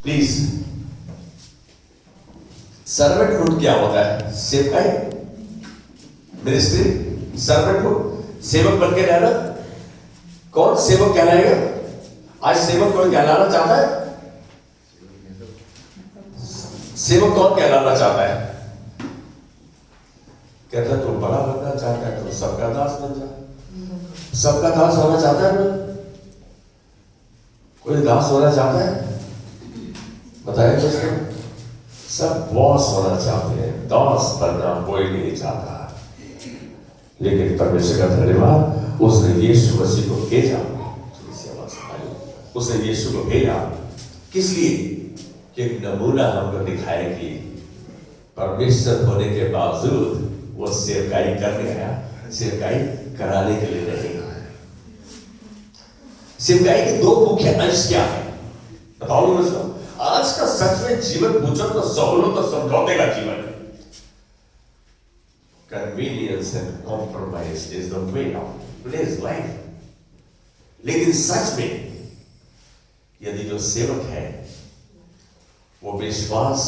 Please, सर्वेंटहुड क्या होता है? सेवकाई, मिनिस्ट्री, सर्वेंटहुड, सेवक बन के रहना। कौन सेवक कहलाएगा? आज सेवक कौन कहलाना चाहता है? सेवक कौन कहलाना चाहता है? कहता है तुम बड़ा बनना चाहता है तो सबका दास बन जा। सबका दास होना चाहता है ना? कोई दास होना चाहता है? बताइए दोस्तों। सब बॉस होना चाहते हैं, दास बनना कोई नहीं चाहता। लेकिन परमेश्वर का धन्यवाद, उसने यीशु मसीह को भेजा। उसने यीशु को भेजा किस लिए? कि एक नमूना हमको दिखाए कि परमेश्वर होने के बावजूद वो सेवकाई करने आया, सेवकाई कराने के लिए नहीं। सेवकाई के दो मुख्य अंश क्या है बताओ मुझको। आज का सच में जीवन पूछो तो सहूलत और समझौते का जीवन है। Convenience and compromise is the way of today's life. लेकिन सच में यदि जो सेवक है वो विश्वास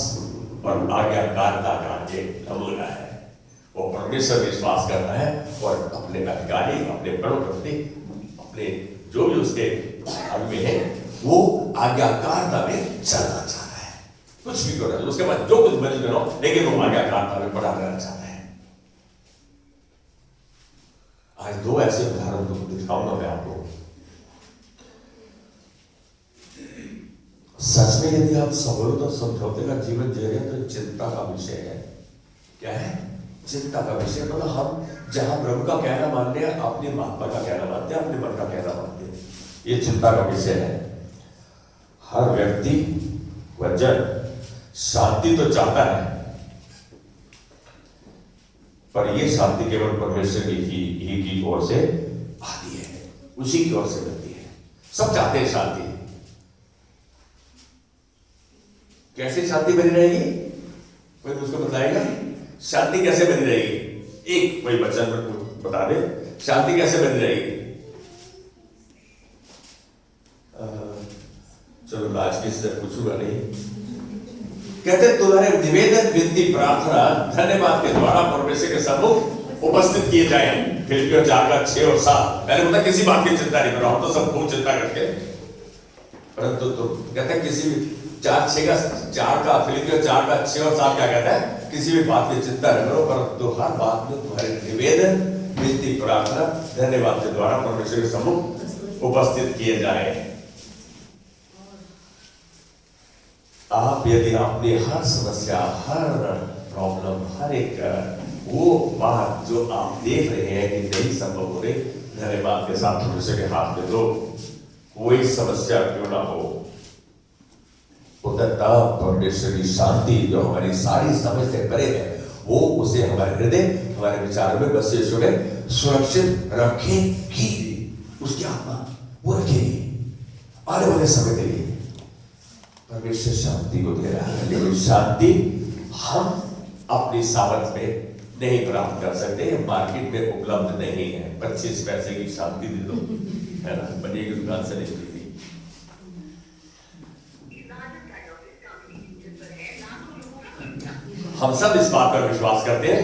और आज्ञाकारिता का एक नमूना है, वो परमेश्वर विश्वास करता है और अपने अधिकारी, अपने बड़ों प्रति, अपने जो भी उसके आदमी है, वो आज्ञाकारिता में चलना चाहता है। कुछ भी करो, उसके बाद जो कुछ मर्जी करो, लेकिन वो आज्ञाकारिता में बड़ा रहना चाहता है। आज दो ऐसे उदाहरण दिखाऊंगा मैं आपको। सच में यदि आप सहूलत और समझौते का जीवन जी रहे हैं तो चिंता का विषय है। क्या है? चिंता का विषय। मतलब हम जहां प्रभु का कहना मानते हैं, अपनी महात्मा का कहना मानते हैं, अपने मन का कहना मानते हैं, ये चिंता का विषय है। हर व्यक्ति व जन शांति तो चाहता है, पर यह शांति केवल परमेश्वर की ओर से आती है, उसी की ओर से मिलती है। सब चाहते हैं शांति। कैसे शांति बनी रहेगी? कोई मुझको बताएगा शांति कैसे बनी रहेगी? एक कोई वचन में बता दे, शांति कैसे बनी रहेगी? चलो आज किसी से पूछूंगा नहीं। कहते तुम्हारे निवेदन, विनती, प्रार्थना, धन्यवाद के द्वारा परमेश्वर के सम्मुख उपस्थित किए जाए। फिलिपियों 4:6 और 7। मैंने बताया किसी बात की चिंता नहीं करो, हम तो सब खूब चिंता करते हैं, परंतु तो कहते हैं किसी भी 4 का फिलिपियों 4:6 और 7 क्या कहता है? किसी भी बात की चिंता न करो, परंतु हर बात में तुम्हारे निवेदन, विनती, प्रार्थना, धन्यवाद के द्वारा परमेश्वर के सम्मुख उपस्थित किए जाए। आप यदि अपनी हर समस्या, हर प्रॉब्लम, हर एक वो बात जो आप देख रहे हैं कि नहीं संभव हो रही, धन्यवाद के साथ परमेश्वर के हाथ में दो। कोई समस्या क्यों ना हो, तब परमेश्वर की शांति जो हमारी सारी समझ से परे है, वो उसे हमारे हृदय, हमारे विचारों में बसे हुए सुरक्षित रखेगी। उसकी आत्मा वो रखेगी आने वाले समय के लिए। परमेश्वर शांति को दे रहा है, लेकिन शांति हम अपनी सामर्थ में नहीं प्राप्त कर सकते, मार्केट में उपलब्ध नहीं है। 25 पैसे की शांति दे दो, है ना, बनिए की दुकान से नहीं मिलती। हम सब इस बात पर विश्वास करते हैं,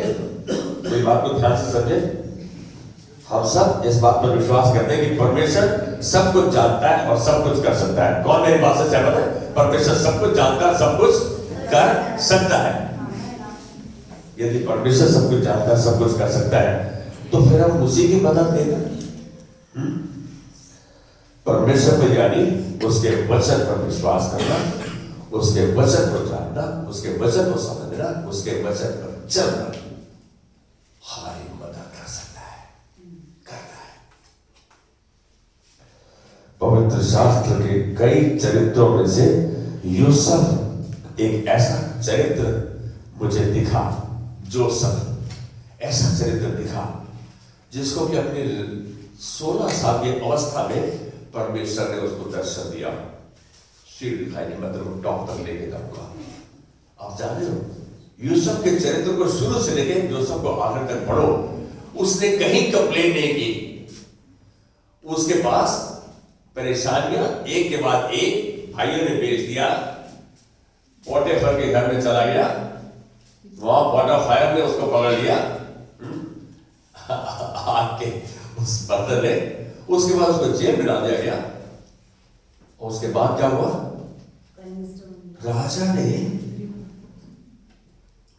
कोई बात को ध्यान से समझे, हम सब इस बात पर विश्वास करते हैं कि परमेश्वर सब कुछ जानता है और सब कुछ कर सकता है। कौन मेरी बात से सहमत है? परमेश्वर सब कुछ जानता है, सब कुछ कर सकता है। यदि परमेश्वर सब कुछ जानता है, सब कुछ कर सकता है, तो फिर हम उसी की मदद देंगे। परमेश्वर पर यानी उसके वचन पर विश्वास करना, उसके वचन को जानना, उसके वचन को समझना, उसके वचन पर चलना हमारी मदद कर सकता है, करता है। पवित्र शास्त्र के कई चरित्रों में से यूसुफ एक ऐसा चरित्र मुझे दिखा, जोसेफ ऐसा चरित्र दिखा जिसको कि अपने 16 साल की अवस्था में परमेश्वर ने उसको दर्शन दिया। सीढ़ी दिखाई नहीं, मतलब टॉप तक लेके जाऊंगा। आप जाने हो यूसुफ के चरित्र को शुरू से लेके जोसेफ को आखिर तक पढ़ो, उसने कहीं कंप्लेन नहीं की। उसके पास परेशानियां एक के बाद एक भाइयों ने भेज दिया, पोटीफर के घर में चला गया, वहां पोटीफर ने उसको पकड़ लिया आके उस बर्तन ने, उसके बाद उसको जेल में डाल दिया गया। और उसके बाद क्या हुआ, राजा ने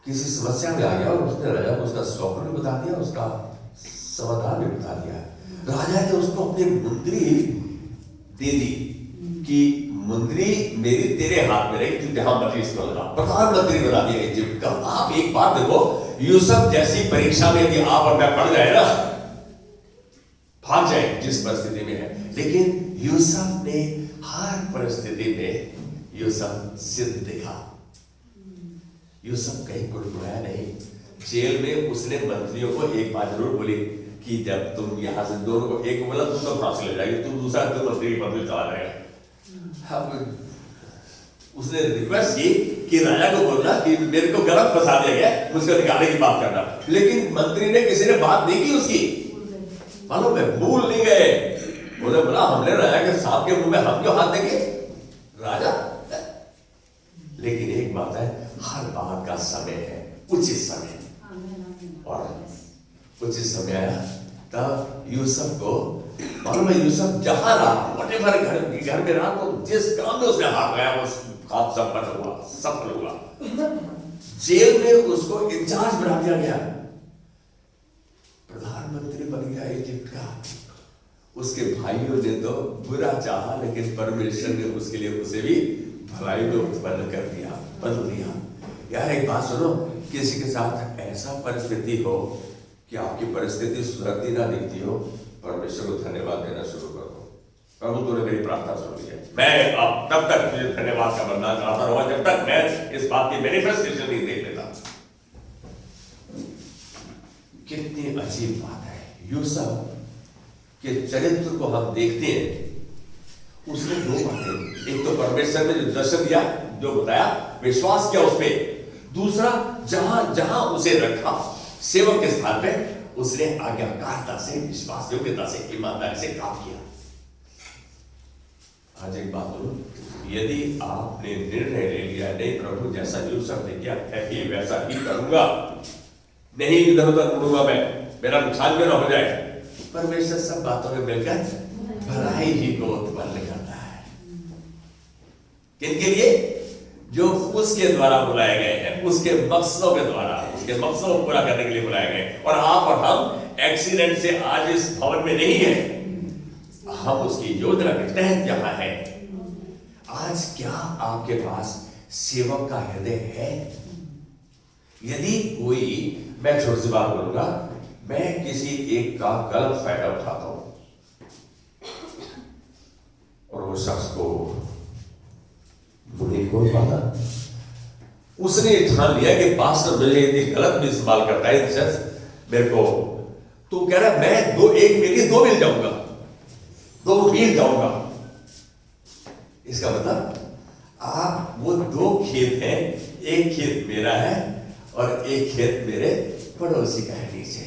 किसी समस्या में आ गया और उसने राजा को उसका स्वप्न भी बता दिया, उसका समाधान भी बता दिया। राजा ने उसको अपनी मुंदरी दे दी कि मुंदरी मेरी तेरे हाथ में रही, तू जहां मर्जी इसको लगा, प्रधानमंत्री बना दिया इजिप्ट का। आप एक बात देखो, यूसुफ जैसी परीक्षा में यदि आप और मैं पड़ जाए ना, भाग जाए जिस परिस्थिति में है, लेकिन यूसुफ ने हर परिस्थिति में यूसुफ सिद्ध दिखा। यूसुफ कहीं कुड़कुड़ाया नहीं। जेल में उसने मंत्रियों को एक बात जरूर बोली कि जब तुम यहां से दोनों को, एक को बोला तुम तो फांसी ले जाएगी, तुम दूसरा तो मंत्री के पद में चला जाएगा। उसने रिक्वेस्ट की कि राजा को बोलना कि मेरे को गलत फंसा दिया गया, मुझको निकालने की बात करना, लेकिन मंत्री ने किसी ने बात नहीं की उसकी, मालूम है, भूल नहीं गए। उन्होंने बोला हमने राजा के सांप के मुंह में हम क्यों हाथ देंगे, राजा। लेकिन एक बात है, हर बात का समय है, उचित समय, और उचित समय आया तब यूसुफ को मालूम है, यूसुफ जहां रहा, व्हाटएवर घर में रहा, तो जिस काम में उसने हाथ लगाया वो काम सफल हुआ। जेल में उसको इंचार्ज बना दिया गया, प्रधानमंत्री बन गया इजिप्ट का। उसके भाइयों ने तो बुरा चाहा, लेकिन परमेश्वर ने उसके लिए उसे भी भलाई में उत्पन्न कर दिया, बदल दिया। यार एक बात सुनो, किसी के साथ ऐसा परिस्थिति हो कि आपकी परिस्थिति सुधरती ना दिखती हो, परमेश्वर को धन्यवाद देना शुरू कर दो। प्रभु तूने मेरी प्रार्थना सुन ली है, मैं अब तब तक तुझे धन्यवाद का वरदान कराता रहूंगा जब तक मैं इस बात की मैनिफेस्टेशन नहीं देख लेता। कितनी अजीब बात है, यूसुफ के चरित्र को हम देखते हैं, उसने दो बातें, एक तो परमेश्वर ने जो दर्शन दिया, जो बताया, विश्वास किया उस पे, दूसरा जहां जहां उसे रखा सेवक के स्थान पे, उसने आज्ञाकारिता से, विश्वास योग्यता से, ईमानदारी से काम किया। आज एक बात बोलूं, यदि आपने निर्णय ले लिया, नहीं प्रभु जैसा यूसुफ ने किया है वैसा ही करूंगा, नहीं इधर उधर मुड़ूंगा मैं, मेरा नुकसान क्यों ना हो जाए, परमेश्वर सब बातों में मिलकर भलाई ही को उत्पन्न करता है। किनके लिए, जो उसके द्वारा बुलाए गए हैं, उसके मकसदों के द्वारा, उसके मकसदों को पूरा करने के लिए बुलाए गए। और आप और हम एक्सीडेंट से आज इस भवन में नहीं है, हम उसकी योजना के तहत यहां है। आज क्या आपके पास सेवक का हृदय है? यदि कोई, मैं छोटी सी बात बोलूंगा, मैं किसी एक का गलत फायदा उठाता हूं और वो शख्स को नहीं खोल पाता, उसने ठान लिया कि पास्टर मुझे यदि गलत भी इस्तेमाल करता है शख्स मेरे को, तो कह रहा मैं दो, एक मिल दो मिल जाऊंगा, दो मिल जाऊंगा। इसका मतलब आप, वो दो खेत हैं, एक खेत मेरा है और एक खेत मेरे पड़ोसी का है नीचे।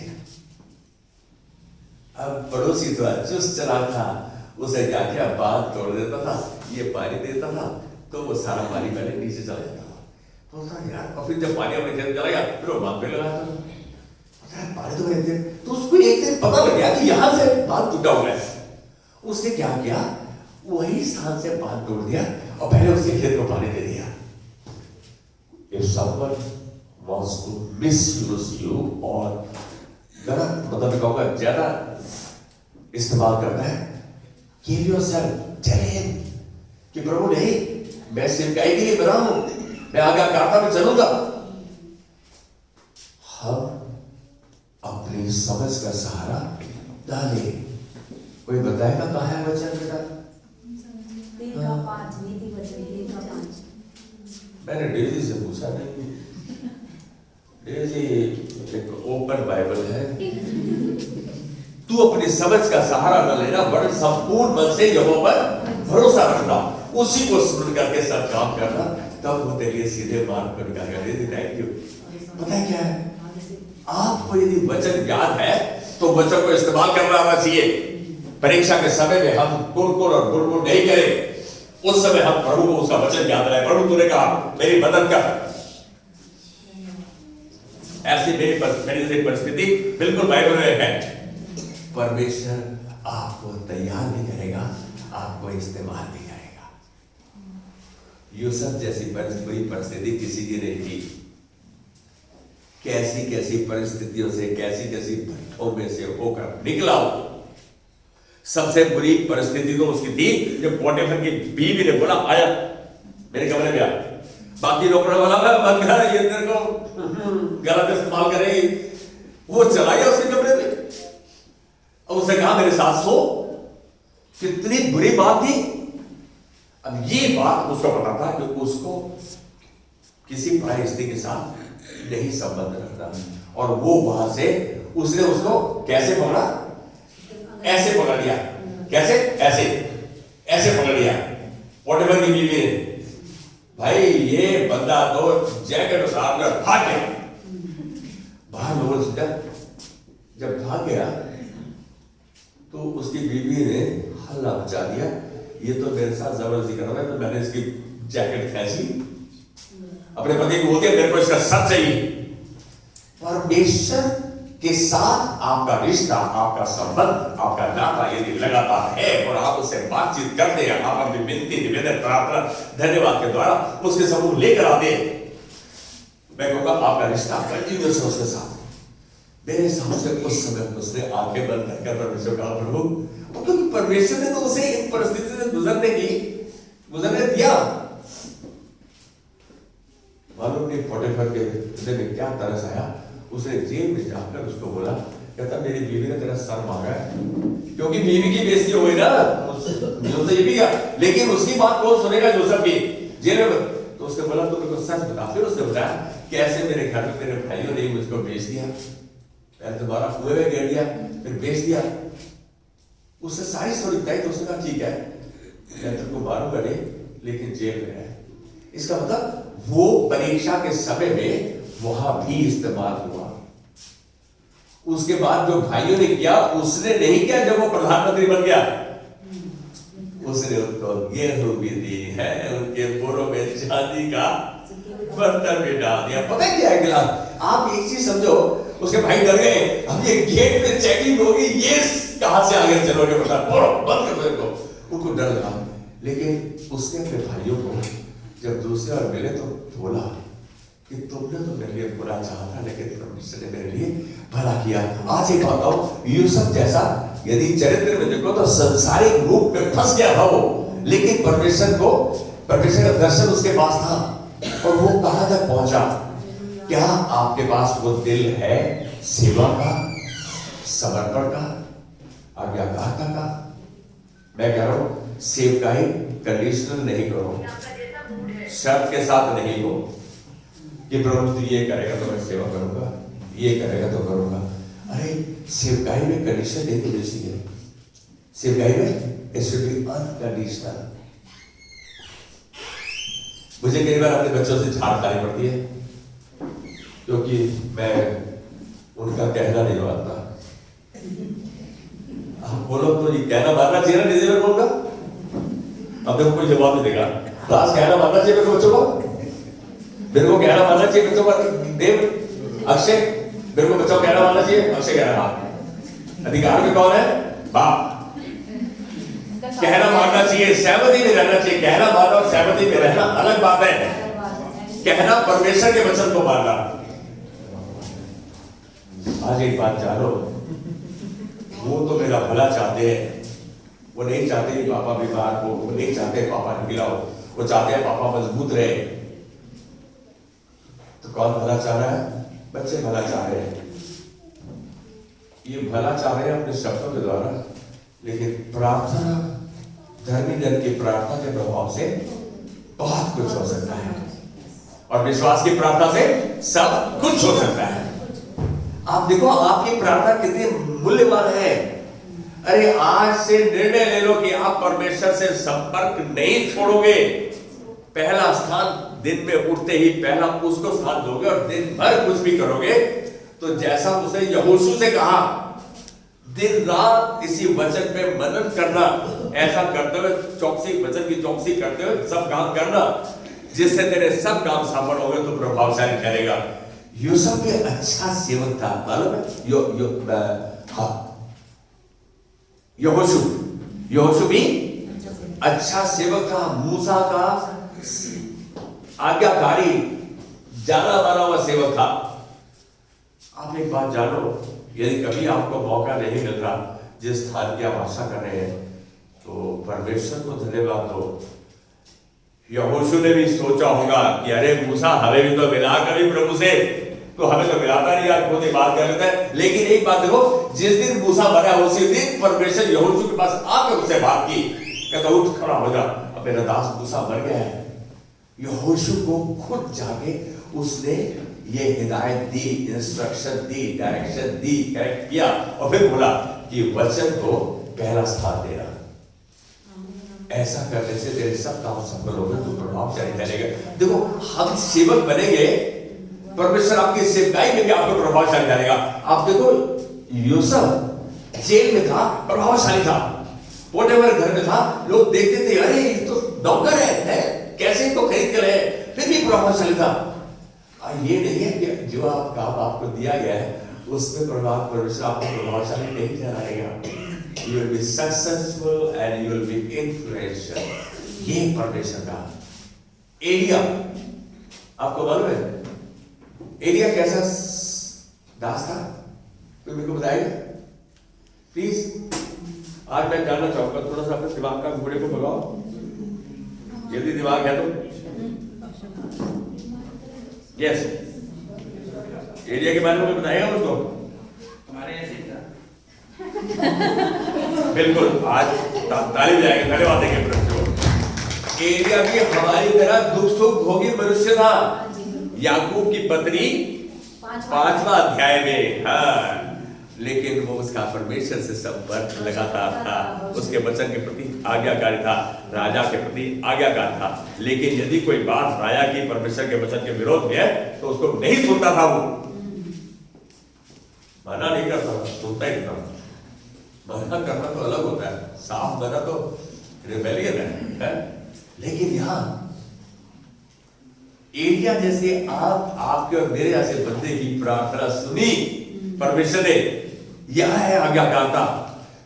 अब पड़ोसी तो चुस्त चला था, उसे क्या किया, बांध तोड़ देता था, ये पानी देता था, तो वो सारा पानी पहले नीचे चला जाता था। तो यार, और फिर जब पानी अपने खेत चला गया, फिर वो बांध पे लगाता था, पानी तो रहते। तो उसको एक दिन पता लग गया कि यहां से बांध टूटा हुआ है। उसने क्या किया, वही स्थान से बांध तोड़ दिया और पहले उसके खेत को पानी दे दिया। If someone wants to misuse you, और गलत मतलब कहूंगा ज्यादा इस्तेमाल करता है, give yourself, tell him कि प्रभु नहीं, मैं सेवकाई के लिए बना हूं, मैं आज्ञाकारिता में चलूंगा। हम अपनी समझ का सहारा डाले। कोई बताएगा कहाँ है वचन बेटा? मैंने डेजी से पूछा नहीं, डेजी एक ओपन बाइबल है, तू अपनी समझ का सहारा न लेना, बड़े संपूर्ण मन से यहोवा पर भरोसा रखना, उसी को स्मरण करके सब काम करना, तब वो तेरे लिए सीधे मार्ग पर निकालेगा। Daisy thank you. पता है क्या है, आपको यदि वचन याद है तो वचन को इस्तेमाल करना आना चाहिए। परीक्षा के समय में हम कुड़कुड़ और गुड़गुड़ नहीं करें, उस समय हम प्रभु को उसका वचन याद आया, प्रभु तूने कहा मेरी मदद कर। ऐसी मेरी परिस्थिति बिल्कुल बाइबल में है। परमेश्वर आपको तैयार भी करेगा, आपको इस्तेमाल भी करेगा। यूसुफ जैसी बुरी परिस्थिति किसी की नहीं थी। कैसी कैसी परिस्थितियों से, कैसी कैसी भट्टों में से होकर निकला। सबसे बुरी परिस्थिति तो उसकी थी जब पोटीफर की बीवी ने बोला आया मेरे कमरे में आ। बाकी नौकरों वाला बंद कर, ये तेरे को गलत इस्तेमाल करेगी। वो चला गया उसके कमरे में, अब उसने कहा मेरे साथ सो। कितनी बुरी बात थी। अब ये बात उसको पता था कि उसको किसी पराई स्त्री के साथ नहीं संबंध रखना, और वो वहां से उसने उसको कैसे पकड़ा, ऐसे पकड़ लिया। कैसे? ऐसे ऐसे पकड़ लिया पोटीफर की बीवी ने। भाई ये बंदा तो जैकेट उतार कर भाग गया बाहर। लोगों से जब भाग गया तो उसकी बीवी ने हल्ला मचा दिया, ये तो मेरे साथ जबरदस्ती कर रहा है। तो मैंने इसकी जैकेट खींची, अपने पति को बोलते मेरे को इसका सच चाहिए। परमेश्वर के साथ आपका रिश्ता, आपका संबंध, आपका नाता यदि लगातार है और आप उससे बातचीत करते हैं, आप अपनी विनती, निवेदन, प्रार्थना, धन्यवाद के द्वारा उसके समूह लेकर आते हैं, मैं कहूँगा आपका रिश्ता कंटिन्यूअस है उसके साथ। मेरे हिसाब से उस समय उसने आंखें बंद करके परमेश्वर कहा प्रभु, क्योंकि परमेश्वर ने तो उसे इन परिस्थिति से गुजरने दिया। मालूम नहीं पोटीफर के हृदय में क्या तरस आया। उसने जेल में जाकर उसको बोला, कहता मेरी बीवी ने तेरा सर मांगा है, क्योंकि बीवी की बेइज्जती हो गई ना, उसने ये भी किया। लेकिन उसकी बात कौन सुनेगा यूसुफ की जेल में। तो उसने बोला तो मेरे को सच बता। फिर उसने बताया कैसे मेरे घर में मेरे भाइयों ने मुझको बेच दिया, पहले दोबारा कुएं में गिर दिया, फिर बेच दिया। उसने सारी स्टोरी बताई। तो उसने कहा ठीक है मैं तेरे को मारूंगा नहीं, लेकिन जेल में है। इसका मतलब वो परीक्षा के समय में वहां भी इस्तेमाल हुआ। उसके बाद जो भाइयों ने किया उसने नहीं किया। जब वो प्रधानमंत्री बन गया उसने उनको गेहूं भी दी है, उनके बोरों में चांदी का बर्तन भी डाल दिया। पता है क्या है गिलास? आप एक चीज समझो, उसके भाई डर गए, अब ये गेट पे चेकिंग होगी, ये कहां से आगे चलोगे, बंद कर दो। उनको डर लगा। लेकिन उसने अपने भाइयों को जब दूसरे बार मिले तो बोला कि तुमने तो मेरे लिए बुरा चाहा था, लेकिन परमेश्वर ने मेरे लिए भला किया। आज एक बात कहूं, यूसुफ जैसा यदि चरित्र में देखो तो संसारिक रूप में फंस गया था वो, लेकिन परमेश्वर का दर्शन उसके पास था और वो कहां तक पहुंचा। क्या आपके पास वो दिल है सेवा का, समर्पण का, आज्ञाकारिता का? मैं कह रहा हूं सेवकाई कंडीशनल नहीं करो, शर्त के साथ नहीं हो कि प्रभु तू ये करेगा तो मैं सेवा करूंगा, ये करेगा तो करूंगा। अरे सेवकाई में कंडीशन नहीं होनी चाहिए। सेवकाई में इट शुड बी अनकंडीशनल। मुझे कई बार अपने बच्चों से झाड़ खानी पड़ती है, क्योंकि मैं उनका कहना नहीं मानता। आप बोलो तो ये कहना मानना चाहिए ना, नहीं बोलूंगा। अब देखो कोई जवाब नहीं देगा। क्लास कहना मानना चाहिए मेरे बच्चों को, मेरे को कहना मानना चाहिए बच्चों का। देव अक्षय मेरे को बच्चों कहना मानना चाहिए, अक्षय कह रहा है। अधिकार में कौन है? बाप। कहना मानना चाहिए, सहमति में रहना चाहिए। कहना मानना और सहमति में रहना अलग बात है। कहना परमेश्वर के वचन को मानना। आज एक बात जानो, वो तो मेरा भला चाहते हैं। वो नहीं चाहते कि पापा बीमार हो, वो नहीं चाहते पापा ढीला हो, वो चाहते हैं पापा मजबूत रहे। तो कौन भला चाह रहा है? बच्चे भला चाह रहे हैं। ये भला चाह रहे हैं अपने शब्दों के द्वारा, लेकिन प्रार्थना, धर्मी जन की प्रार्थना के प्रभाव से बहुत कुछ हो सकता है, और विश्वास की प्रार्थना से सब कुछ हो सकता है। आप देखो आपकी प्रार्थना कितनी मूल्यवान है। अरे आज से निर्णय ले लो कि आप परमेश्वर से संपर्क नहीं छोड़ोगे। पहला स्थान दिन में उठते ही पहला उसको स्थान दोगे और दिन भर कुछ भी करोगे। तो जैसा उसने यहोशू से कहा, दिन रात इसी वचन पे मनन करना, ऐसा करते हुए चौकसी, वचन की चौकसी करते हुए सब काम करना, जिससे तेरे सब काम सफल होंगे तो प्रभावशाली ठहरेगा। यूसुफ भी अच्छा सेवक था, मालूम है? हाँ, यहोशू भी अच्छा सेवक था, मूसा का आज्ञाकारी जाना माना हुआ सेवक था। आप एक बात जानो, यदि कभी आपको मौका नहीं मिल रहा जिस स्थान की आप आशा कर रहे हैं, तो परमेश्वर को धन्यवाद दो। यहोशू ने भी सोचा होगा कि अरे मूसा, हमें भी तो मिला कभी प्रभु से, तो हमें तो मिलाता नहीं यार, खुद ही बात कर लेता है। लेकिन एक बात देखो, जिस दिन मूसा मरा उसी दिन परमेश्वर यहोशू के पास आकर उससे बात की, कहता उठ खड़ा हो जा, अब मेरा दास मूसा मर गया है। यहोशू को खुद जाके उसने ये हिदायत दी, इंस्ट्रक्शन दी, डायरेक्शन दी, करेक्ट किया, और फिर बोला कि वचन को पहला स्थान देना। ऐसा करने से तेरे सब काम सफल होंगे, तो प्रभावशाली ठहरेगा। देखो, हम सेवक बनेंगे, परमेश्वर आपकी सेवकाई में भी आपको प्रभावशाली ठहरेगा। आप देखो, यूसुफ जेल में था, प्रभावशाली था। पोटीफर घर में था, लोग देखते थे अरे ये तो नौकर है, कैसे तो खरीद कर है, फिर भी प्रभावशाली था। ये नहीं है कि जो आप काम आपको दिया गया है उसमें परमेश्वर आपको प्रभावशाली नहीं ठहराएगा। You will be successful and you will be influential. ये परमेश्वर का। एलिया, आपको मालूम है एलिया कैसा दास था? कोई मेरे को बताएगा प्लीज? आज मैं जानना चाहूंगा, थोड़ा सा अपने दिमाग का घोड़े को भगाओ, जल्दी दिमाग है तो। यस, एलिया के बारे में कोई बताएगा मुझको? हमारे ऐसे था। बिल्कुल, आज ताली बजाएंगे, धन्यवाद देंगे प्रभु को। एलिया भी हमारी तरह दुख सुख भोगी मनुष्य था। याकूब की पत्री 5वां अध्याय में, हाँ, लेकिन वो उसका परमेश्वर से संपर्क लगातार था, उसके वचन के प्रति आज्ञाकारी था, राजा के प्रति आज्ञाकार था। लेकिन यदि कोई बात राजा की परमेश्वर के वचन के विरोध में है तो उसको नहीं सुनता था। वो मना नहीं करता था, सुनता ही था। मना करना तो अलग होता है, साफ मना तो रिबेलियन है। लेकिन यहाँ एलिया जैसे आपके और मेरे जैसे बंदे की प्रार्थना सुनी परमेश्वर ने। यह है आज्ञाकारिता,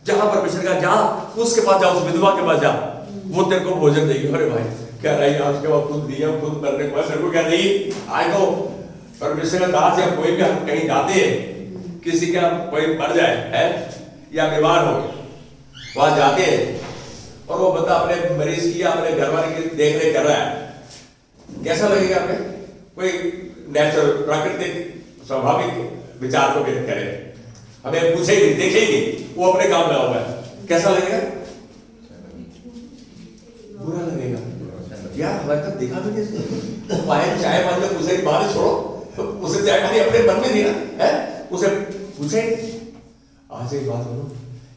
जहां परमेश्वर का जा, उसके पास जा, उस विधवा के पास जा, वो तेरे को भोजन देगी। अरे भाई क्या रही आज के बाद खुद दिया, खुद करने को मेरे को क्या नहीं। आज तो परमेश्वर का दास या कोई भी हम कहीं जाते हैं, किसी का कोई मर जाए है या बीमार हो, वहां जाते हैं और वो बंदा अपने मरीज की या अपने घर वाले की देख रेख कर रहा है, कैसा लगेगा हमें? कोई नेचुरल प्राकृतिक स्वाभाविक विचार को व्यक्त करे, हमें पूछेगी देखेगी, वो अपने काम लगा हुआ है, कैसा लगेगा? बुरा लगेगा यार। हमारे तक देखा भी नहीं, पाए चाय मान लो, उसे बात छोड़ो, उसे चाय पानी अपने मन में दिया है, उसे पूछे। आज एक बात बोलो,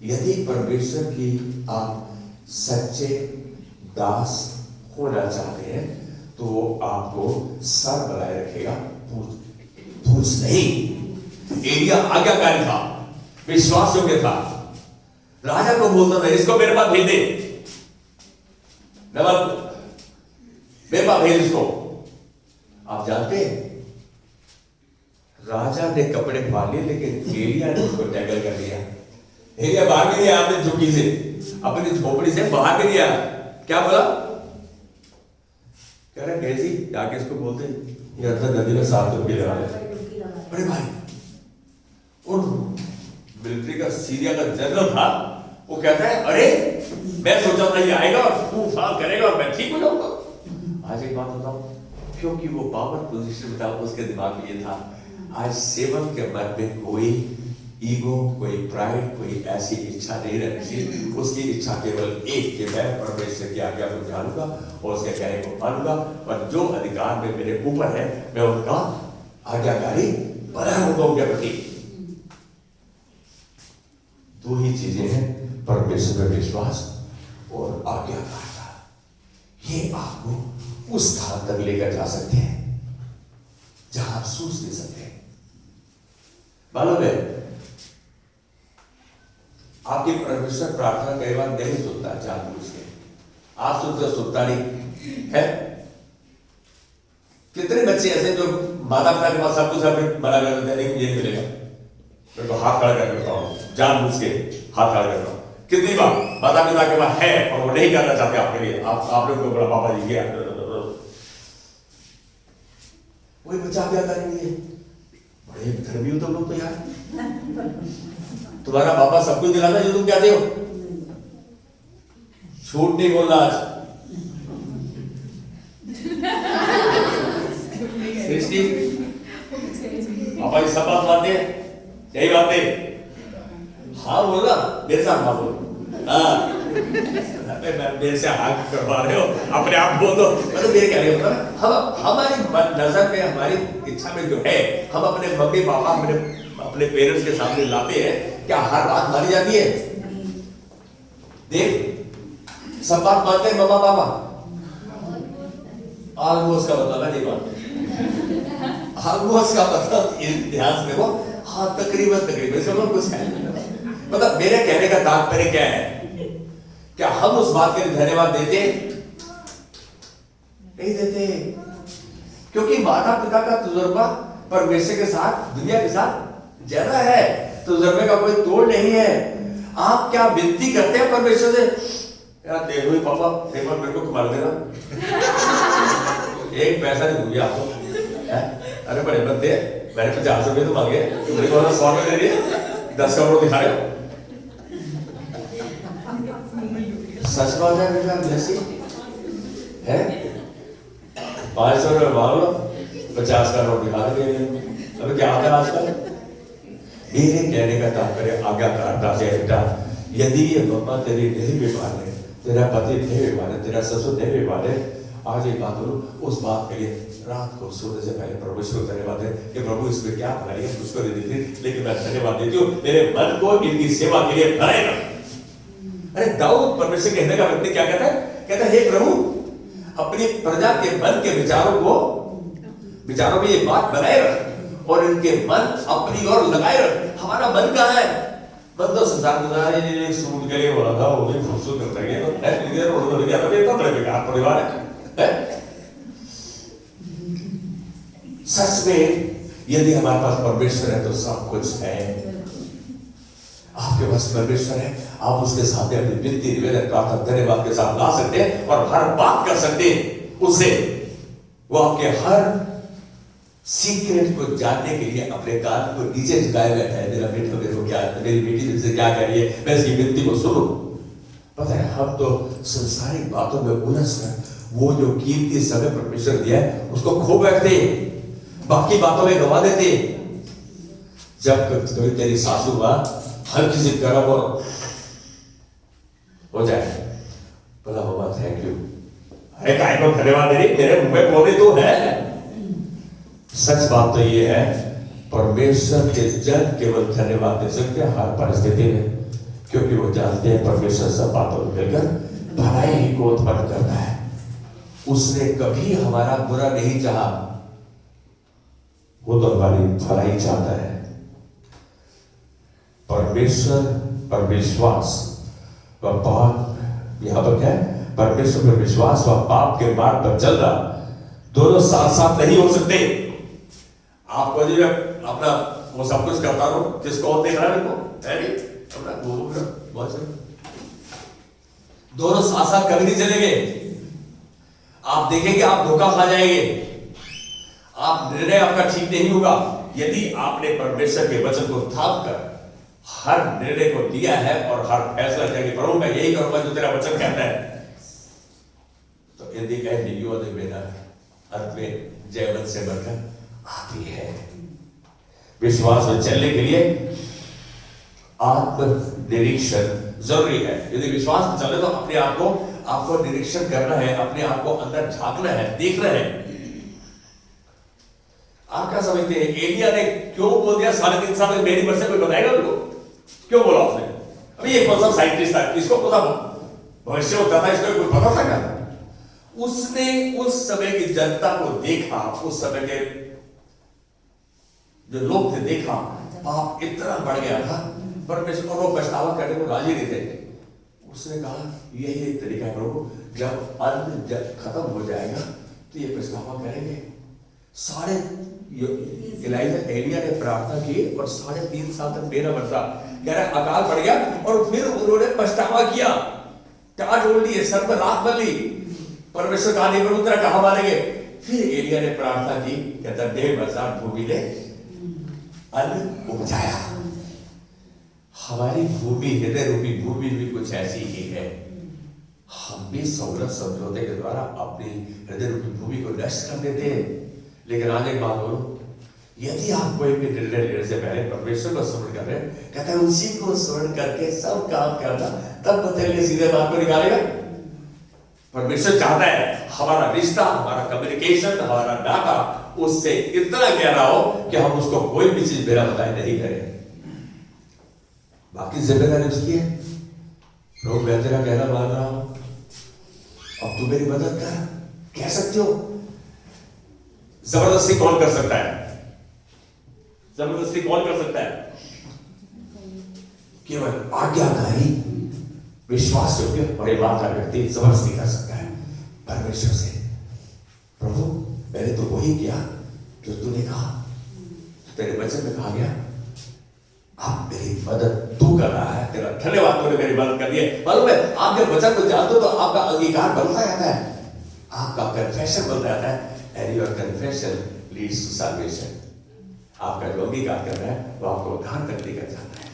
यदि परमेश्वर की आप सच्चे दास होना चाहते हैं तो वो आपको सर बनाए रखेगा, पूछ नहीं। एलिया आज्ञाकारी था, विश्वास योग्य था, राजा को बोलता था इसको मेरे पास भेज दे, मेरे पास भेज इसको। आप जानते हैं राजा ने कपड़े फाड़ लिए, लेकिन एलिया ने उसको टैकल कर दिया। एलिया बाहर भी नहीं आया अपनी झुकी से, अपनी झोपड़ी से बाहर भी नहीं आया। क्या बोला? कह रहे कैसी, जाके इसको बोलते ये अंदर नदी में 7 डुबकी लगा ले। अरे भाई, उन मिलिट्री का सीरिया का जनरल था, वो कहता है अरे मैं सोचा था ये आएगा और तूफान करेगा और मैं ठीक हो जाऊंगा। आज एक बात बताऊं, क्योंकि वो पावर पोजीशन में था, उसके दिमाग में ये था। आज सेवक के मन में कोई ईगो, कोई प्राइड, कोई ऐसी इच्छा नहीं रहती। उसकी इच्छा केवल एक कि मैं परमेश्वर की आज्ञा को जानूंगा और उसके कहने को मानूंगा, और जो अधिकार में मेरे ऊपर है मैं उनका आज्ञाकारी बना रहूंगा उनके प्रति। दो ही चीजें हैं, परमेश्वर में विश्वास और आज्ञाकारिता। ये आपको उस स्थान तक लेकर जा सकते हैं जहां आप सोच नहीं सकते। मालूम है आपकी परमेश्वर प्रार्थना कई बार नहीं सुनता जानबूझ के, आप सुनते सुनता नहीं है। कितने बच्चे ऐसे जो माता पिता के पास सब कुछ मना कर देते हैं, लेकिन ये नहीं मिलेगा, मेरे को हाथ खड़ा करके बताओ, जानबूझ के हाथ खड़ा करता हूँ। कितनी बार माता पिता के पास है और वो नहीं करना चाहते आपके लिए, आप लोग को बड़ा पापा जी गया, वही बच्चा क्या करेंगे। बड़े धर्मी हो तुम लोग तो यार, तुम्हारा पापा सब कुछ दिलाता जो तुम कहते हो, झूठ नहीं बोलना आज। सृष्टि पापा ये सब बात मानते हैं, यही बात है। हाँ बोलना, मेरे साथ हाँ बोल, मेरे से हाँ करवा रहे हो, अपने आप बोल दो। मतलब मेरे क्या नहीं होता, हम हमारी नजर में, हमारी इच्छा में जो है, हम अपने मम्मी पापा अपने पेरेंट्स के सामने लाते हैं, क्या हर बात मानी जाती है? देख सब बात मानते हैं मम्मा पापा, ऑलमोस्ट का मतलब है नहीं मानते, ऑलमोस्ट का मतलब ध्यान से देखो, हाँ तकरीबन इसका मतलब कुछ है। मतलब मेरे कहने का तात्पर्य क्या है, क्या हम उस बात के लिए धन्यवाद देते? नहीं देते, क्योंकि माता पिता का तजुर्बा परमेश्वर के साथ, दुनिया के साथ ज्यादा है, तजुर्बे का कोई तोड़ नहीं है। आप क्या विनती करते हैं परमेश्वर से, यार देखो ही पापा एक बार मेरे को कमा देना, एक पैसा नहीं दूंगी आपको। अरे बड़े बंदे, मैंने 50 रुपए तो मांगे, मेरे को 100 रुपए दे दिए, 10 करोड़ दिखा रहे हो। सच बात है बेटा, जैसी है 500 रुपए मांग लो, 50 का नोट दिखा देंगे। अभी क्या आता है आजकल? मेरे कहने का तात्पर्य आज्ञाकारिता से बेटा, यदि ये मम्मा तेरी नहीं बीमार है, तेरा पति नहीं बीमार है, तेरा ससुर नहीं बीमार है, आज एक बात बोलूं, उस बात के लिए रात को सोने से पहले परमेश्वर को धन्यवाद है कि प्रभु इसमें क्या भलाई है मुझको नहीं दिखती, लेकिन मैं धन्यवाद देती हूँ, मेरे मन को इनकी सेवा के लिए बनाए रख। अरे दाऊद परमेश्वर कहने का व्यक्ति क्या कहता है? कहता है हे प्रभु, अपनी प्रजा के मन के विचारों में ये बात बनाए रख और इनके मन अपनी ओर लगाए रख। हमारा मन कहाँ है? मन तो संसार में सूट के लिए बोला था, वो भी खूबसूरत करता है, तो बड़े बेकार परिवार है। सच में यदि हमारे पास परमेश्वर है तो सब कुछ है। आपके पास परमेश्वर है, आप उसके सामने अपनी विनती निवेदन प्रार्थना धन्यवाद के साथ ला सकते हैं और हर बात कर सकते हैं उससे। वो आपके हर सीक्रेट को जानने के लिए अपने कान को नीचे झुकाए बैठा है। मेरा बेटा मेरे को क्या, मेरी बेटी मुझसे क्या कह रही है, मैं इसकी विनती को सुनूं। पता है हम तो संसारिक बातों में उलझ कर वो जो कीमती समय परमेश्वर दिया है उसको खो बैठते, बाकी बातों में गवा देते। जब कभी तेरी सासू मां हर किसी गर्म हो जाए, बोला बाबा थैंक यू, अरे काय को धन्यवाद दे रही, मेरे मुंह में बोले तो है। सच बात तो ये है, परमेश्वर के जन केवल धन्यवाद दे सकते हैं हर परिस्थिति में, क्योंकि वो जानते हैं परमेश्वर सब बातों में मिलकर भलाई ही को उत्पन्न करता है। उसने कभी हमारा बुरा नहीं चाहा, वो तो हमारी भलाई चाहता है। परमेश्वर पर विश्वास व पाप, यहां पर क्या है? परमेश्वर पर विश्वास व पाप के मार्ग पर चलना दोनों साथ साथ नहीं हो सकते। आपको जी अपना वो सब कुछ करता रहो, किसको और देख रहा है, है नहीं अपना बहुत दोनों साथ साथ कभी नहीं चलेंगे। आप देखेंगे आप धोखा खा जाएंगे, आप निर्णय आपका ठीक नहीं होगा। यदि आपने परमेश्वर के वचन को थाम कर हर निर्णय को लिया है और हर फैसला किया कि प्रभु मैं यही करूंगा जो तेरा वचन कहता है, तो यदि कह अर्थ में जयवंत से बढ़कर आती है। विश्वास में चलने के लिए आत्म निरीक्षण जरूरी है। यदि विश्वास में चले तो अपने आप को आपको निरीक्षण करना है, अपने आप को अंदर झांकना है, देखना है। आप क्या समझते हैं एलिया ने क्यों बोल दिया 3.5 साल में मेरी वर्षे कोई बताएगा उनको? क्यों बोला उसने? अभी एक पर्सन साइंटिस्ट था, इसको पता भविष्य होता था, इसको कोई पता था क्या? उसने उस समय की जनता को देखा, उस समय के जो लोग थे देखा, पाप इतना बढ़ गया था परमेश्वर और वो पछतावा करने को राजी नहीं थे। उसने कहा यही एक तरीका है प्रभु, जब अन्न जब खत्म हो जाएगा तो ये पछतावा करेंगे। साढ़े एलिया ने प्रार्थना की और 3.5 साल तक मेरा बरसा, कह रहा अकाल पड़ गया और फिर उन्होंने पछतावा किया, टाट उड़ लिए, सर पर राख बन ली। परमेश्वर कहा नहीं प्रभु तेरा कहां मारेंगे। फिर एलिया ने प्रार्थना की, कहता 1.5 वर्ष भूमि ने अन्न उपजाया। हमारी भूमि, हृदय रूपी भूमि भी कुछ ऐसी ही है। हम भी सौरभ समझौते के द्वारा अपनी हृदय रूपी भूमि को नष्ट कर देते हैं। लेकिन आज एक बात बोलो, यदि आप कोई भी निर्णय लेने से पहले परमेश्वर को स्मरण कर रहे हैं, कहता है उसी को स्मरण करके सब काम करना, तब बतेंगे सीधे बात को निकालेगा। परमेश्वर चाहता है हमारा रिश्ता, हमारा कम्युनिकेशन, हमारा नाता उससे इतना गहरा हो कि हम उसको कोई भी चीज बिना बताए नहीं करें। बाकी जिम्मेदारी उसकी है। प्रभु मैं तेरा कहना मान रहा हूं, अब तू मेरी मदद कर, कह सकते हो। जबरदस्ती कौन कर सकता है? जबरदस्ती कौन कर सकता है? केवल आज्ञाकारी, विश्वास योग्य और ईमानदार व्यक्ति जबरदस्ती कर सकता है परमेश्वर से। प्रभु मैंने तो वही किया जो तूने कहा, तेरे वचन में कहा गया, आप मेरी मदद तू कर रहा है, तेरा धन्यवाद, तूने मेरी मदद कर दी है। मालूम है आप जब वचन को जानते हो तो आपका अंगीकार बनता जाता है, आपका कन्फेशन बनता जाता है। And your confession leads to salvation. आपका जो अंगीकार कर रहा है वो आपको उद्धार तक लेकर जाता है।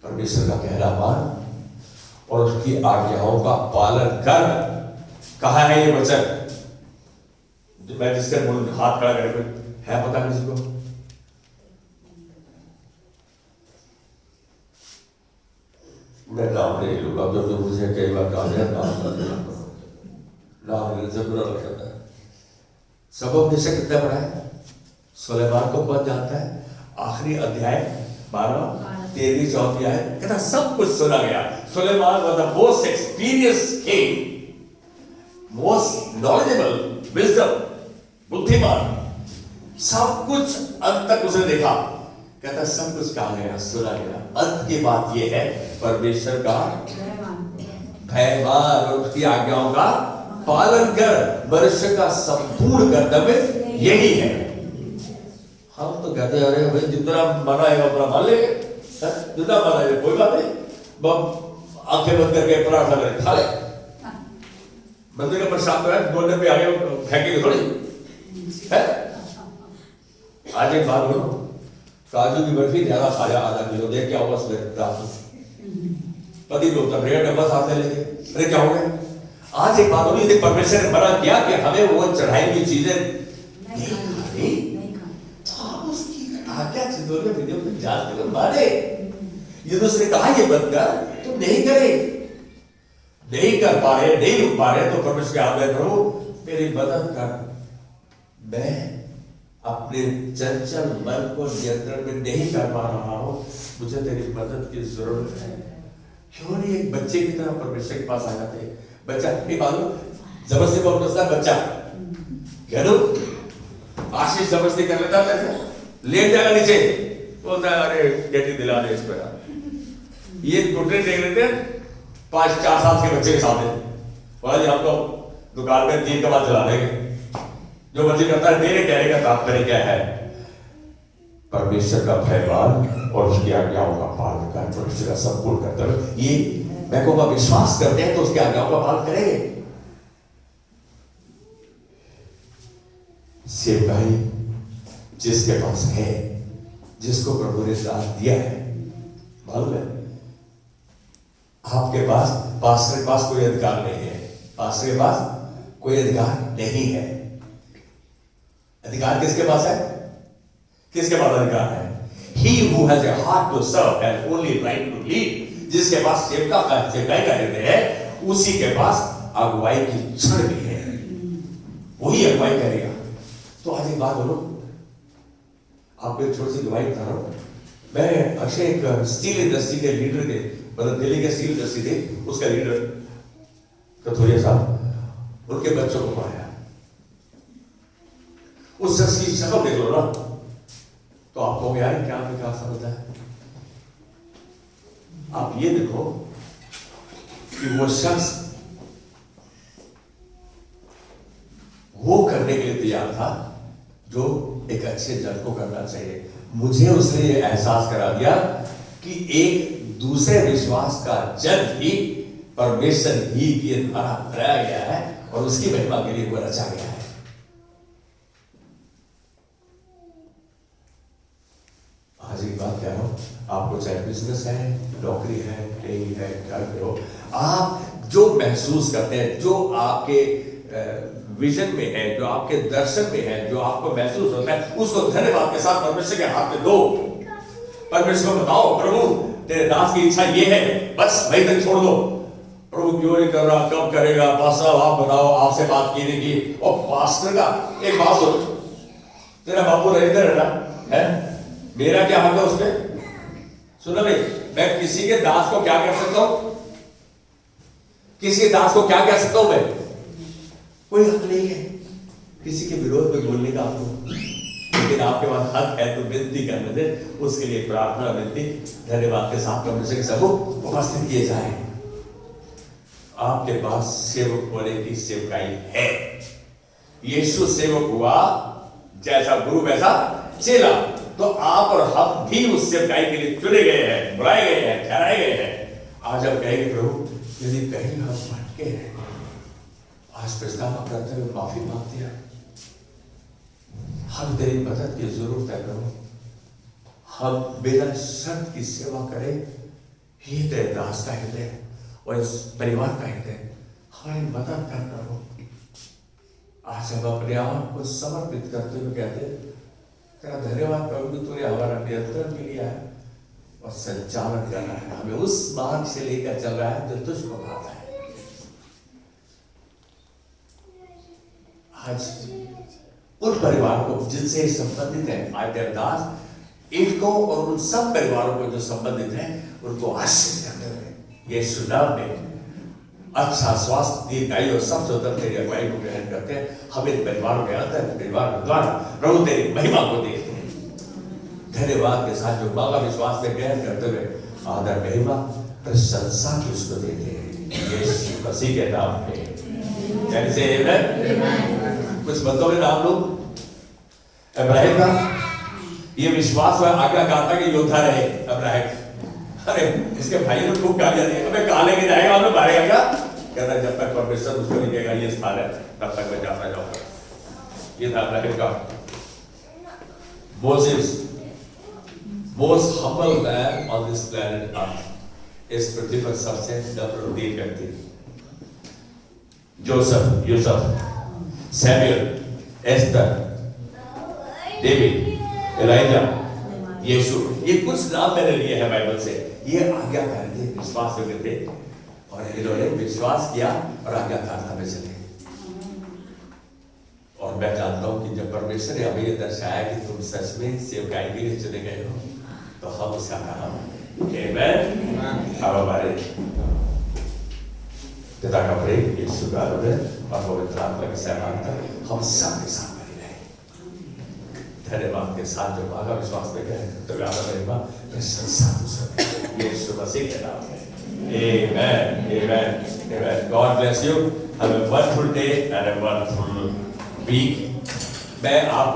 परमेश्वर का कहना मान और उसकी आज्ञाओं का पालन कर। कहा है ये वचन? मैं जिससे हाथ खड़ा करे, कोई है पता किसी को? मैं नाम नहीं लूंगा, जो मुझे कई बार कहा गया नाम लेने से बुरा लग जाता है। सबब निश्चय कितना बड़ा है? सुलेमान को कौन जानता है? आखिरी अध्याय 12, 13, 14 आए, कहता सब कुछ सुना गया। Suleman was the most experienced king, most knowledgeable, wisdom, बुद्धिमान, सब कुछ अंत तक उसने देखा। कहता सब कुछ कहा गया, सुना गया। अंत की बात यह है परमेश्वर का भय मान और उसकी आज्ञाओं का पालन कर। मनुष्य का संपूर्ण कर्तव्य यही है। हम तो कहते हैं अरे भाई जितना माना है उतना मान लेंगे, जितना माना है कोई बात नहीं, आंखें बंद करके प्रार्थना करें, खा ले। मंदिर का प्रसाद है, बोलने पे आगे फेंकेंगे थोड़ी है। आज एक बात बोलो, काजू की बर्फी ज्यादा खाया आधा किलो, देख क्या होगा उसमें। पति बोलता भैया डब्बा साथ ले लेंगे, अरे क्या हो गया? आज एक बात होगी, परमेश्वर ने मना किया कि हमें वो चढ़ाई हुई चीजें नहीं खानी, तो आप उसकी आज्ञा चिंतन वीडियो में जानते हो माने। ये दूसरे कहा ये बंद कर, तो नहीं करे, नहीं कर पा रहे, नहीं रुक पा रहे, तो परमेश्वर के हाथ में प्रभु मेरी मदद कर। मैं अपने चंचल मन को नियंत्रण में नहीं कर पा रहा हूं, मुझे तेरी मदद की जरूरत है। क्यों नहीं एक बच्चे की तरह परमेश्वर के पास आ जाते हैं? बच्चा नहीं मालूम, जबरदस्ती बहुत बचता बच्चा, कह दो आशीष जबरदस्ती कर लेता है, लेट जाएगा नीचे, बोलता है अरे बेटी दिला दे इस पर। ये टोटल देख लेते हैं 5-4 साल के बच्चे के सामने, बोला जी हम तो दुकान में 3 कबाब चला देंगे, जो मर्जी करता है। मेरे कहने का तात्पर्य क्या है? परमेश्वर का भय मान और उसकी आज्ञाओं का पालन कर। परमेश्वर का संपूर्ण कर्तव्य ये मैं कहूँगा विश्वास करते हैं तो उसकी आज्ञाओं का पालन करेंगे। सेवकाई जिसके पास है, जिसको प्रभु ने दान दिया है, मालूम है आपके पास पास्टर के पास कोई अधिकार नहीं है, पास्टर के पास कोई अधिकार नहीं है। अधिकार किसके पास है? किसके पास अधिकार है? He who has a heart to serve has only right to lead. जिसके पास सेवकाई का हृदय है, उसी के पास अगुवाई की क्षण भी है, वही अगुवाई करेगा। तो आज एक बात बोलो, आपको एक छोटी सी गवाही बता रहा हूं। मैं अक्षय एक स्टील इंडस्ट्री के लीडर थे, मतलब दिल्ली के स्टील इंडस्ट्री थे, उसका लीडर कथोरिया साहब, उनके बच्चों को पढ़ाया। उस शख्स की शक्ल देख लो ना तो आप कहोगे यार क्या आपने क्या समझा है। आप ये देखो कि वो शख्स वो करने के लिए तैयार था जो एक अच्छे जन को करना चाहिए। मुझे उसने ये एहसास करा दिया कि एक दूसरे विश्वास का जन भी परमेश्वर ही के द्वारा बनाया गया है और उसकी महिमा के लिए वो रचा गया है। आज एक बात कह रहा हूं, आपको चाहे बिजनेस है, नौकरी है, कहीं है, घर पे हो, आप जो महसूस करते हैं, जो आपके विजन में है, जो आपके दर्शन में है, जो आपको महसूस होता है, उसको धन्यवाद के साथ परमेश्वर के हाथ में दो। परमेश्वर को बताओ, प्रभु तेरे दास की इच्छा ये है, बस वही तक छोड़ दो। प्रभु क्यों नहीं कर रहा, कब करेगा? पास्टर आप बताओ, आपसे बात की नहीं की। और पास्टर का एक बात सुन, तेरा बापू रहते रहना है, मेरा क्या हक है उसमें? सुनो भाई, मैं किसी के दास को क्या कह सकता हूं? किसी के दास को क्या कह सकता हूं मैं? कोई हक नहीं है किसी के विरोध में बोलने का आपको, लेकिन आपके पास हक है तो विनती करने दे, उसके लिए प्रार्थना विनती धन्यवाद के साथ परमेश्वर के सबूत उपस्थित किए जाए। आपके पास सेवक होने की सेवकाई है। यीशु सेवक हुआ, जैसा गुरु वैसा चेला, तो आप और हम भी उस सेवकाई के लिए चुने गए हैं, बुलाए गए हैं, ठहराए गए हैं। आज हम कहेंगे प्रभु यदि कहीं हम भटके हैं, आज प्रस्ताव करते हुए माफी मांगते हैं, हम तेरी मदद की जरूरत है प्रभु, हम बिना शर्त की सेवा करें। ही तेरे दास का हृदय और इस परिवार का हृदय, हमारी मदद कर प्रभु। आज हम अपने आप को समर्पित करते हुए कहते हैं तेरा धन्यवाद प्रभु, तूने हमारा नियंत्रण भी लिया है और संचालन करना है, हमें उस मार्ग से लेकर चल रहा है जो तुझको भाता है। आज उन परिवारों को जिनसे संबंधित है, आज तेरे दास इनको और उन सब परिवारों को जो संबंधित है उनको आशीष करते हुए यीशु नाम में अच्छा स्वास्थ्य, दीर्घायु और सब सुंदर तेरी अगुवाई को ग्रहण करते हैं। हमें परिवारों के अंदर, परिवार के द्वारा प्रभु तेरी महिमा को देखते हैं। धन्यवाद के साथ जो मांगा विश्वास में ग्रहण करते हुए आदर, महिमा, प्रशंसा की उसको देते हैं यीशु मसीह के नाम में। जैसे कुछ बंदों के नाम लो। इब्राहिम का ये विश्वास हुआ, आज्ञाकारिता के योद्धा रहे इब्राहिम। अरे इसके भाई ने खूब गालियां दी, अबे कहां लेके जाएगा, हमें मारेगा क्या? कहता जब तक परमेश्वर उसको नहीं देगा ये स्थान है तब तक मैं जाता जाऊंगा। ये था इब्राहिम का। Moses, most humble man on this planet earth, इस पृथ्वी पर सबसे नम्र व्यक्ति। Joseph, Yusuf, Samuel, Esther, David, Elijah, Yeshu, ये कुछ नाम मैंने लिए हैं बाइबल से। ये आज्ञाकारी थे, विश्वास योग्य थे और इन्होंने विश्वास किया और आज्ञाकारिता में चले। और मैं जानता हूं कि जब परमेश्वर ने हमें ये दर्शाया कि तुम सच में सेवकाई के लिए चुने गए हो, तो हम उसका काम आमीन। अब हमारे पिता का प्रेम, यीशु का अनुग्रह और पवित्र आत्मा की सहभागिता हम सब के साथ बनी रहे। धन्यवाद के साथ जो मांगा विश्वास में गए तो ज्यादा महिमा प्रशंसा दूसरे यीशु मसीह के नाम में। Amen, amen, amen. God bless you. Have a wonderful day and a wonderful week. मैं आप